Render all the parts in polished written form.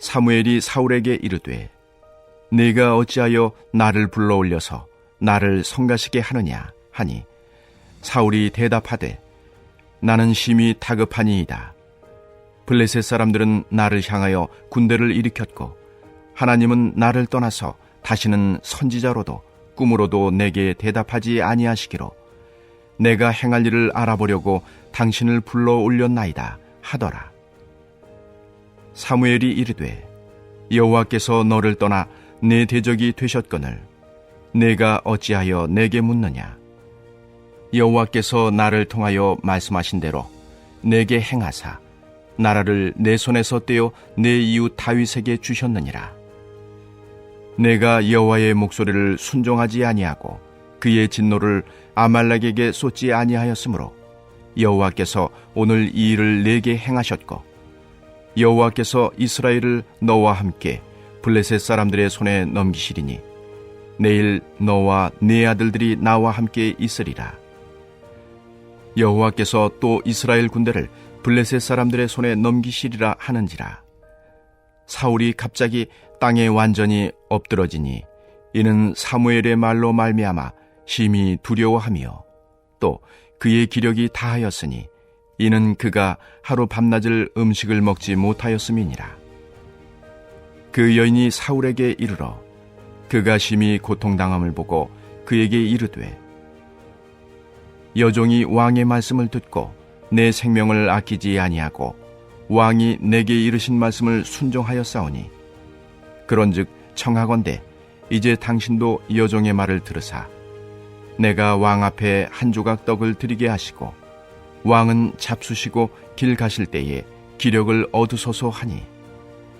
사무엘이 사울에게 이르되 네가 어찌하여 나를 불러올려서 나를 성가시게 하느냐 하니 사울이 대답하되 나는 심히 다급하니이다. 블레셋 사람들은 나를 향하여 군대를 일으켰고 하나님은 나를 떠나서 다시는 선지자로도 꿈으로도 내게 대답하지 아니하시기로 내가 행할 일을 알아보려고 당신을 불러올렸나이다 하더라. 사무엘이 이르되 여호와께서 너를 떠나 내 대적이 되셨거늘 내가 어찌하여 내게 묻느냐. 여호와께서 나를 통하여 말씀하신 대로 내게 행하사 나라를 내 손에서 떼어 내 이웃 다윗에게 주셨느니라. 내가 여호와의 목소리를 순종하지 아니하고 그의 진노를 아말렉에게 쏟지 아니하였으므로 여호와께서 오늘 이 일을 내게 행하셨고 여호와께서 이스라엘을 너와 함께 블레셋 사람들의 손에 넘기시리니 내일 너와 네 아들들이 나와 함께 있으리라. 여호와께서 또 이스라엘 군대를 블레셋 사람들의 손에 넘기시리라 하는지라. 사울이 갑자기 땅에 완전히 엎드러지니 이는 사무엘의 말로 말미암아 심히 두려워하며 또 그의 기력이 다하였으니 이는 그가 하루 밤낮을 음식을 먹지 못하였음이니라. 그 여인이 사울에게 이르러 그가 심히 고통당함을 보고 그에게 이르되 여종이 왕의 말씀을 듣고 내 생명을 아끼지 아니하고 왕이 내게 이르신 말씀을 순종하였사오니 그런즉 청하건대 이제 당신도 여종의 말을 들으사 내가 왕 앞에 한 조각 떡을 드리게 하시고 왕은 잡수시고 길 가실 때에 기력을 얻으소서 하니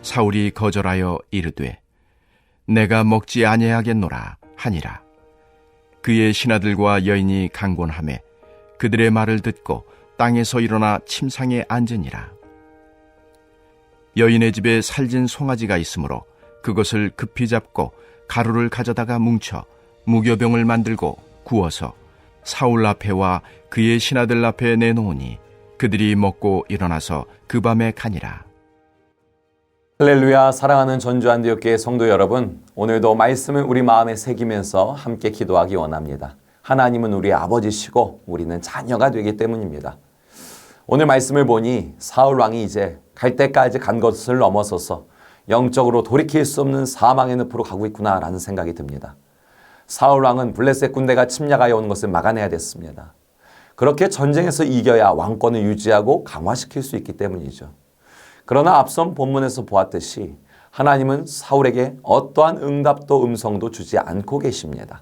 사울이 거절하여 이르되 내가 먹지 아니하겠노라 하니라. 그의 신하들과 여인이 강권하매 그들의 말을 듣고 땅에서 일어나 침상에 앉으니라. 여인의 집에 살진 송아지가 있으므로 그것을 급히 잡고 가루를 가져다가 뭉쳐 무교병을 만들고 구워서 사울 앞에와 그의 신하들 앞에 내놓으니 그들이 먹고 일어나서 그 밤에 가니라. 할렐루야. 사랑하는 전주한대교회 성도 여러분, 오늘도 말씀을 우리 마음에 새기면서 함께 기도하기 원합니다. 하나님은 우리의 아버지시고 우리는 자녀가 되기 때문입니다. 오늘 말씀을 보니 사울 왕이 이제 갈 때까지 간 것을 넘어서서 영적으로 돌이킬 수 없는 사망의 늪으로 가고 있구나라는 생각이 듭니다. 사울 왕은 블레셋 군대가 침략하여 오는 것을 막아내야 됐습니다. 그렇게 전쟁에서 이겨야 왕권을 유지하고 강화시킬 수 있기 때문이죠. 그러나 앞선 본문에서 보았듯이 하나님은 사울에게 어떠한 응답도 음성도 주지 않고 계십니다.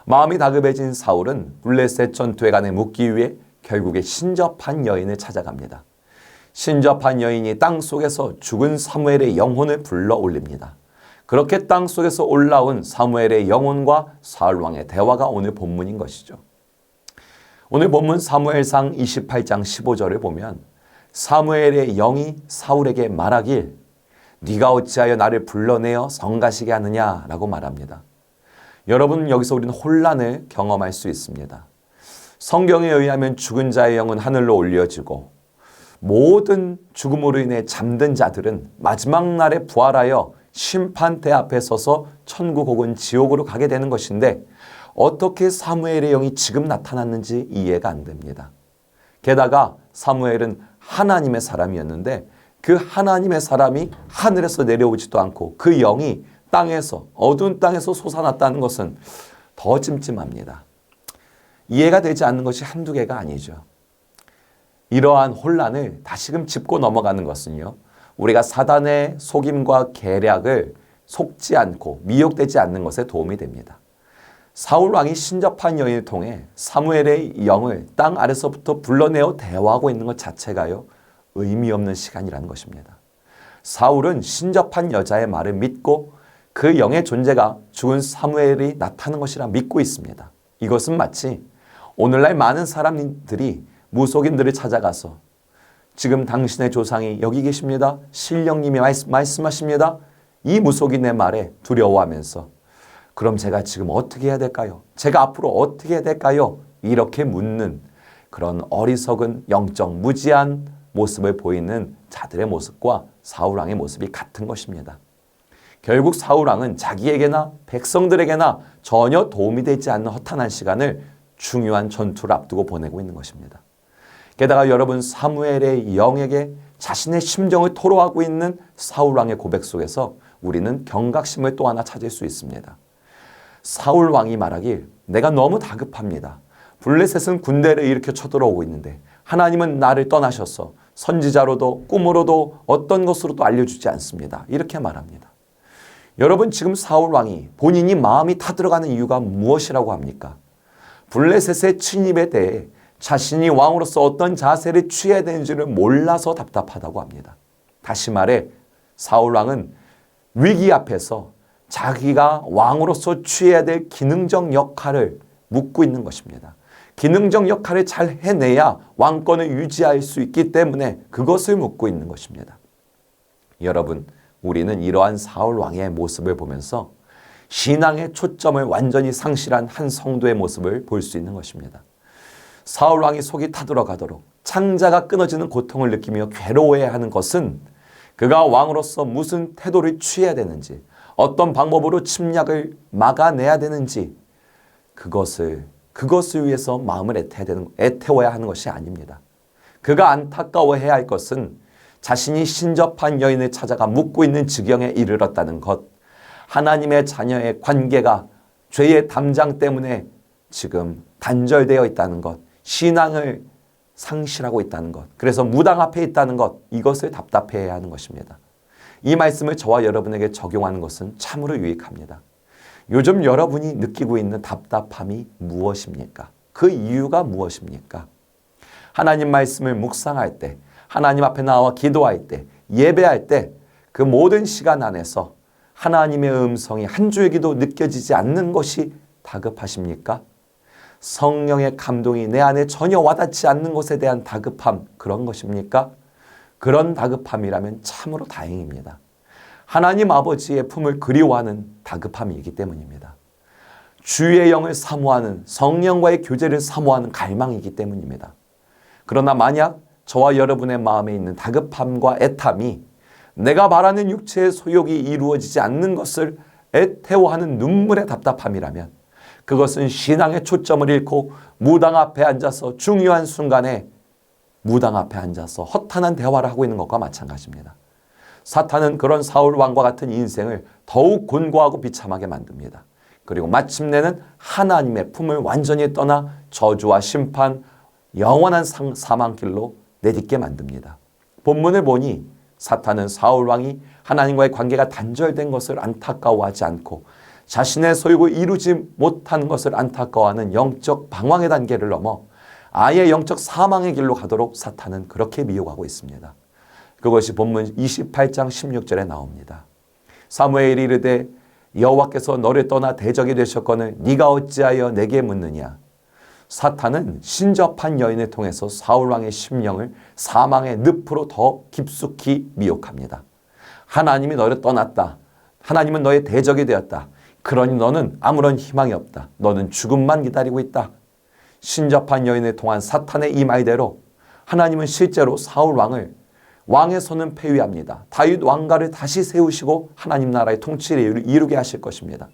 마음이 다급해진 사울은 블레셋 전투에 관해 묻기 위해 결국에 신접한 여인을 찾아갑니다. 신접한 여인이 땅 속에서 죽은 사무엘의 영혼을 불러 올립니다. 그렇게 땅 속에서 올라온 사무엘의 영혼과 사울 왕의 대화가 오늘 본문인 것이죠. 오늘 본문 사무엘상 28장 15절을 보면 사무엘의 영이 사울에게 말하길 네가 어찌하여 나를 불러내어 성가시게 하느냐라고 말합니다. 여러분, 여기서 우리는 혼란을 경험할 수 있습니다. 성경에 의하면 죽은 자의 영은 하늘로 올려지고 모든 죽음으로 인해 잠든 자들은 마지막 날에 부활하여 심판대 앞에 서서 천국 혹은 지옥으로 가게 되는 것인데 어떻게 사무엘의 영이 지금 나타났는지 이해가 안 됩니다. 게다가 사무엘은 하나님의 사람이었는데 그 하나님의 사람이 하늘에서 내려오지도 않고 그 영이 땅에서 어두운 땅에서 솟아났다는 것은 더 찜찜합니다. 이해가 되지 않는 것이 한두 개가 아니죠. 이러한 혼란을 다시금 짚고 넘어가는 것은요, 우리가 사단의 속임과 계략을 속지 않고 미혹되지 않는 것에 도움이 됩니다. 사울 왕이 신접한 여인을 통해 사무엘의 영을 땅 아래서부터 불러내어 대화하고 있는 것 자체가요, 의미 없는 시간이라는 것입니다. 사울은 신접한 여자의 말을 믿고 그 영의 존재가 죽은 사무엘이 나타나는 것이라 믿고 있습니다. 이것은 마치 오늘날 많은 사람들이 무속인들을 찾아가서 지금 당신의 조상이 여기 계십니다. 신령님이 말씀하십니다. 이 무속인의 말에 두려워하면서 그럼 제가 지금 어떻게 해야 될까요? 제가 앞으로 어떻게 해야 될까요? 이렇게 묻는 그런 어리석은 영적 무지한 모습을 보이는 자들의 모습과 사울왕의 모습이 같은 것입니다. 결국 사울왕은 자기에게나 백성들에게나 전혀 도움이 되지 않는 허탄한 시간을 중요한 전투를 앞두고 보내고 있는 것입니다. 게다가 여러분, 사무엘의 영에게 자신의 심정을 토로하고 있는 사울왕의 고백 속에서 우리는 경각심을 또 하나 찾을 수 있습니다. 사울왕이 말하길, 내가 너무 다급합니다. 블레셋은 군대를 일으켜 쳐들어오고 있는데 하나님은 나를 떠나셔서 선지자로도 꿈으로도 어떤 것으로도 알려주지 않습니다. 이렇게 말합니다. 여러분, 지금 사울왕이 본인이 마음이 타들어가는 이유가 무엇이라고 합니까? 블레셋의 침입에 대해 자신이 왕으로서 어떤 자세를 취해야 되는지를 몰라서 답답하다고 합니다. 다시 말해 사울왕은 위기 앞에서 자기가 왕으로서 취해야 될 기능적 역할을 묻고 있는 것입니다. 기능적 역할을 잘 해내야 왕권을 유지할 수 있기 때문에 그것을 묻고 있는 것입니다. 여러분, 우리는 이러한 사울왕의 모습을 보면서 신앙의 초점을 완전히 상실한 한 성도의 모습을 볼 수 있는 것입니다. 사울왕이 속이 타들어가도록 창자가 끊어지는 고통을 느끼며 괴로워해야 하는 것은 그가 왕으로서 무슨 태도를 취해야 되는지, 어떤 방법으로 침략을 막아내야 되는지 그것을 위해서 마음을 애태워야 하는 것이 아닙니다. 그가 안타까워해야 할 것은 자신이 신접한 여인을 찾아가 묻고 있는 지경에 이르렀다는 것, 하나님의 자녀의 관계가 죄의 담장 때문에 지금 단절되어 있다는 것, 신앙을 상실하고 있다는 것, 그래서 무당 앞에 있다는 것, 이것을 답답해해야 하는 것입니다. 이 말씀을 저와 여러분에게 적용하는 것은 참으로 유익합니다. 요즘 여러분이 느끼고 있는 답답함이 무엇입니까? 그 이유가 무엇입니까? 하나님 말씀을 묵상할 때, 하나님 앞에 나와 기도할 때, 예배할 때 그 모든 시간 안에서 하나님의 음성이 한 줄기도 느껴지지 않는 것이 다급하십니까? 성령의 감동이 내 안에 전혀 와닿지 않는 것에 대한 다급함, 그런 것입니까? 그런 다급함이라면 참으로 다행입니다. 하나님 아버지의 품을 그리워하는 다급함이기 때문입니다. 주의 영을 사모하는, 성령과의 교제를 사모하는 갈망이기 때문입니다. 그러나 만약 저와 여러분의 마음에 있는 다급함과 애탐이 내가 바라는 육체의 소욕이 이루어지지 않는 것을 애태워하는 눈물의 답답함이라면 그것은 신앙의 초점을 잃고 무당 앞에 앉아서 중요한 순간에 무당 앞에 앉아서 허탄한 대화를 하고 있는 것과 마찬가지입니다. 사탄은 그런 사울 왕과 같은 인생을 더욱 곤고하고 비참하게 만듭니다. 그리고 마침내는 하나님의 품을 완전히 떠나 저주와 심판, 영원한 사망길로 내딛게 만듭니다. 본문을 보니 사탄은 사울 왕이 하나님과의 관계가 단절된 것을 안타까워하지 않고 자신의 소욕을 이루지 못한 것을 안타까워하는 영적 방황의 단계를 넘어 아예 영적 사망의 길로 가도록 사탄은 그렇게 미혹하고 있습니다. 그것이 본문 28장 16절에 나옵니다. 사무엘이 이르되 여호와께서 너를 떠나 대적이 되셨거늘 네가 어찌하여 내게 묻느냐. 사탄은 신접한 여인을 통해서 사울왕의 심령을 사망의 늪으로 더 깊숙이 미혹합니다. 하나님이 너를 떠났다. 하나님은 너의 대적이 되었다. 그러니 너는 아무런 희망이 없다. 너는 죽음만 기다리고 있다. 신접한 여인을 통한 사탄의 이 말대로 하나님은 실제로 사울왕을 왕의 손은 폐위합니다. 다윗 왕가를 다시 세우시고 하나님 나라의 통치를 이루게 하실 것입니다.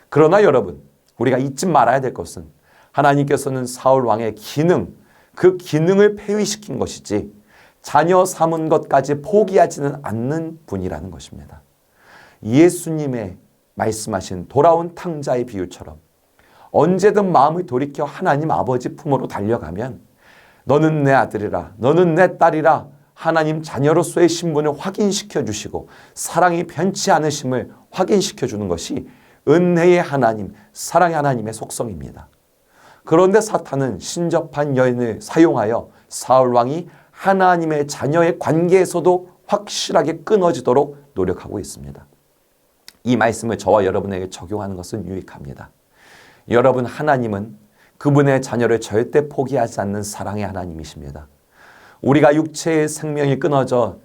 그러나 여러분, 우리가 잊지 말아야 될 것은 하나님께서는 사울 왕의 기능, 그 기능을 폐위시킨 것이지 자녀 삼은 것까지 포기하지는 않는 분이라는 것입니다. 예수님의 말씀하신 돌아온 탕자의 비유처럼 언제든 마음을 돌이켜 하나님 아버지 품으로 달려가면 너는 내 아들이라, 너는 내 딸이라 하나님 자녀로서의 신분을 확인시켜 주시고 사랑이 변치 않으심을 확인시켜 주는 것이 은혜의 하나님, 사랑의 하나님의 속성입니다. 그런데 사탄은 신접한 여인을 사용하여 사울왕이 하나님의 자녀의 관계에서도 확실하게 끊어지도록 노력하고 있습니다. 이 말씀을 저와 여러분에게 적용하는 것은 유익합니다. 여러분, 하나님은 그분의 자녀를 절대 포기하지 않는 사랑의 하나님이십니다. 우리가 육체의 생명이 끊어져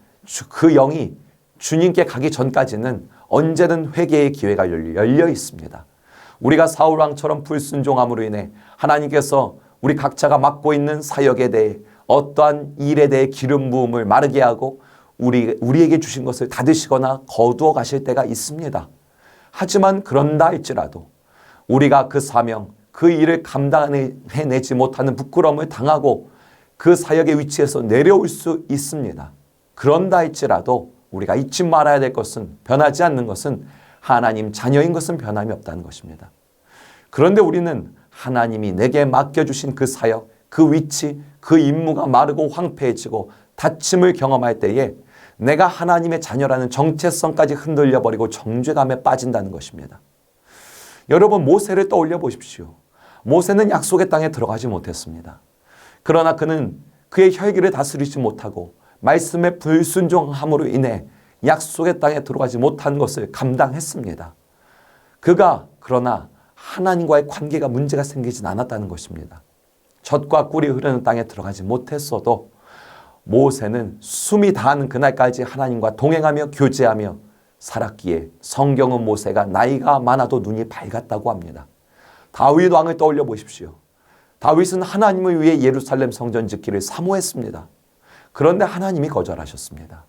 그 영이 주님께 가기 전까지는 언제든 회개의 기회가 열려 있습니다. 우리가 사울왕처럼 불순종함으로 인해 하나님께서 우리 각자가 맡고 있는 사역에 대해 어떠한 일에 대해 기름 부음을 마르게 하고 우리에게 주신 것을 닫으시거나 거두어 가실 때가 있습니다. 하지만 그런다 할지라도 우리가 그 사명, 그 일을 감당해내지 못하는 부끄러움을 당하고 그 사역의 위치에서 내려올 수 있습니다. 그런다 할지라도 우리가 잊지 말아야 될 것은, 변하지 않는 것은 하나님 자녀인 것은 변함이 없다는 것입니다. 그런데 우리는 하나님이 내게 맡겨주신 그 사역, 그 위치, 그 임무가 마르고 황폐해지고 다침을 경험할 때에 내가 하나님의 자녀라는 정체성까지 흔들려버리고 정죄감에 빠진다는 것입니다. 여러분, 모세를 떠올려 보십시오. 모세는 약속의 땅에 들어가지 못했습니다. 그러나 그는 그의 혈기를 다스리지 못하고 말씀에 불순종함으로 인해 약속의 땅에 들어가지 못한 것을 감당했습니다. 그러나 하나님과의 관계가 문제가 생기진 않았다는 것입니다. 젖과 꿀이 흐르는 땅에 들어가지 못했어도 모세는 숨이 닿는 그날까지 하나님과 동행하며 교제하며 살았기에 성경은 모세가 나이가 많아도 눈이 밝았다고 합니다. 다윗 왕을 떠올려 보십시오. 다윗은 하나님을 위해 예루살렘 성전 짓기를 사모했습니다. 그런데 하나님이 거절하셨습니다.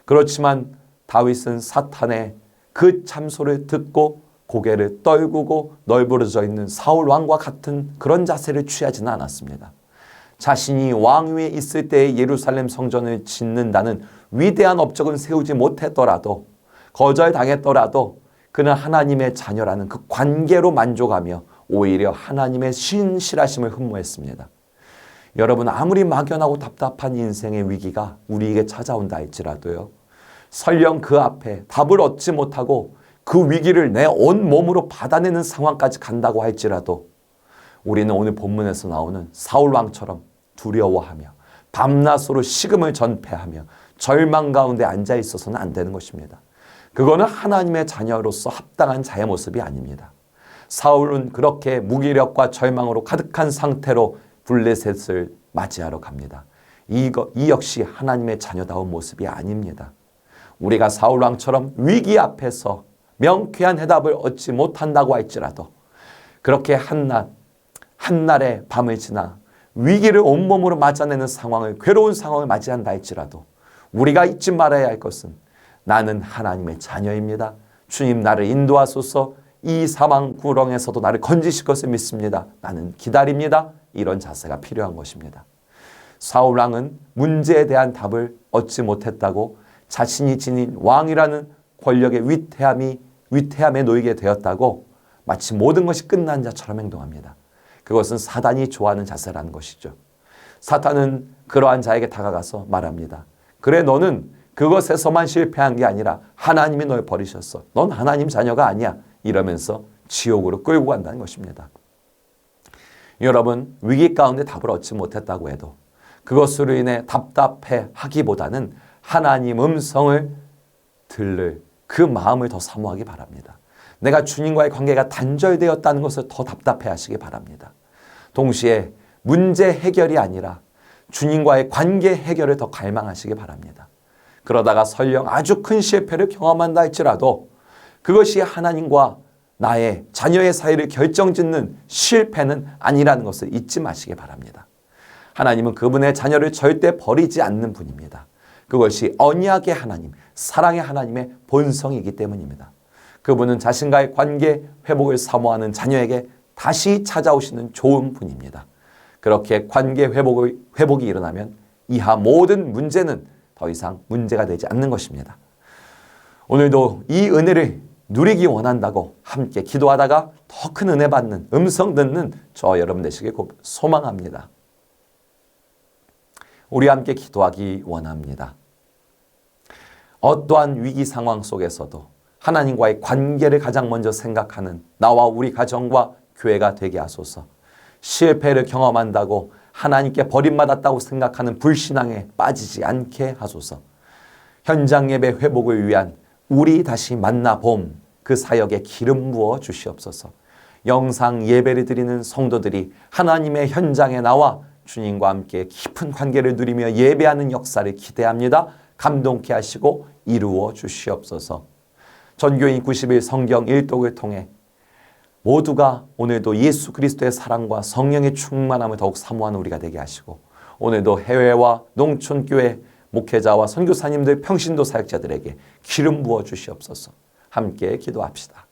그렇지만 다윗은 사탄의 그 참소를 듣고 고개를 떨구고 널브러져 있는 사울 왕과 같은 그런 자세를 취하지는 않았습니다. 자신이 왕위에 있을 때에 예루살렘 성전을 짓는다는 위대한 업적은 세우지 못했더라도, 거절당했더라도 그는 하나님의 자녀라는 그 관계로 만족하며 오히려 하나님의 신실하심을 흠모했습니다. 여러분, 아무리 막연하고 답답한 인생의 위기가 우리에게 찾아온다 할지라도요, 설령 그 앞에 답을 얻지 못하고 그 위기를 내 온 몸으로 받아내는 상황까지 간다고 할지라도 우리는 오늘 본문에서 나오는 사울 왕처럼 두려워하며 밤낮으로 식음을 전폐하며 절망 가운데 앉아 있어서는 안 되는 것입니다. 그거는 하나님의 자녀로서 합당한 자의 모습이 아닙니다. 사울은 그렇게 무기력과 절망으로 가득한 상태로 블레셋을 맞이하러 갑니다. 이 역시 하나님의 자녀다운 모습이 아닙니다. 우리가 사울 왕처럼 위기 앞에서 명쾌한 해답을 얻지 못한다고 할지라도 그렇게 한날의 밤을 지나 위기를 온몸으로 맞아내는 상황을, 괴로운 상황을 맞이한다 할지라도 우리가 잊지 말아야 할 것은 나는 하나님의 자녀입니다. 주님 나를 인도하소서. 이 사망 구렁에서도 나를 건지실 것을 믿습니다. 나는 기다립니다. 이런 자세가 필요한 것입니다. 사울 왕은 문제에 대한 답을 얻지 못했다고 자신이 지닌 왕이라는 권력의 위태함에 놓이게 되었다고 마치 모든 것이 끝난 자처럼 행동합니다. 그것은 사단이 좋아하는 자세라는 것이죠. 사탄은 그러한 자에게 다가가서 말합니다. 그래, 너는 그것에서만 실패한 게 아니라 하나님이 널 버리셨어. 넌 하나님 자녀가 아니야. 이러면서 지옥으로 끌고 간다는 것입니다. 여러분, 위기 가운데 답을 얻지 못했다고 해도 그것으로 인해 답답해 하기보다는 하나님 음성을 들을 그 마음을 더 사모하기 바랍니다. 내가 주님과의 관계가 단절되었다는 것을 더 답답해 하시기 바랍니다. 동시에 문제 해결이 아니라 주님과의 관계 해결을 더 갈망하시기 바랍니다. 그러다가 설령 아주 큰 실패를 경험한다 할지라도 그것이 하나님과 나의 자녀의 사이를 결정짓는 실패는 아니라는 것을 잊지 마시기 바랍니다. 하나님은 그분의 자녀를 절대 버리지 않는 분입니다. 그것이 언약의 하나님, 사랑의 하나님의 본성이기 때문입니다. 그분은 자신과의 관계 회복을 사모하는 자녀에게 다시 찾아오시는 좋은 분입니다. 그렇게 관계 회복이 일어나면 이하 모든 문제는 더 이상 문제가 되지 않는 것입니다. 오늘도 이 은혜를 누리기 원한다고 함께 기도하다가 더 큰 은혜 받는, 음성 듣는 저 여러분 되시길 소망합니다. 우리 함께 기도하기 원합니다. 어떠한 위기 상황 속에서도 하나님과의 관계를 가장 먼저 생각하는 나와 우리 가정과 교회가 되게 하소서. 실패를 경험한다고 하나님께 버림받았다고 생각하는 불신앙에 빠지지 않게 하소서. 현장 예배 회복을 위한 우리 다시 만나봄 그 사역에 기름 부어 주시옵소서. 영상 예배를 드리는 성도들이 하나님의 현장에 나와 주님과 함께 깊은 관계를 누리며 예배하는 역사를 기대합니다. 감동케 하시고 이루어 주시옵소서. 전교인 90일 성경 일독을 통해 모두가 오늘도 예수 그리스도의 사랑과 성령의 충만함을 더욱 사모하는 우리가 되게 하시고 오늘도 해외와 농촌교회 목회자와 선교사님들 평신도 사역자들에게 기름 부어 주시옵소서. 함께 기도합시다.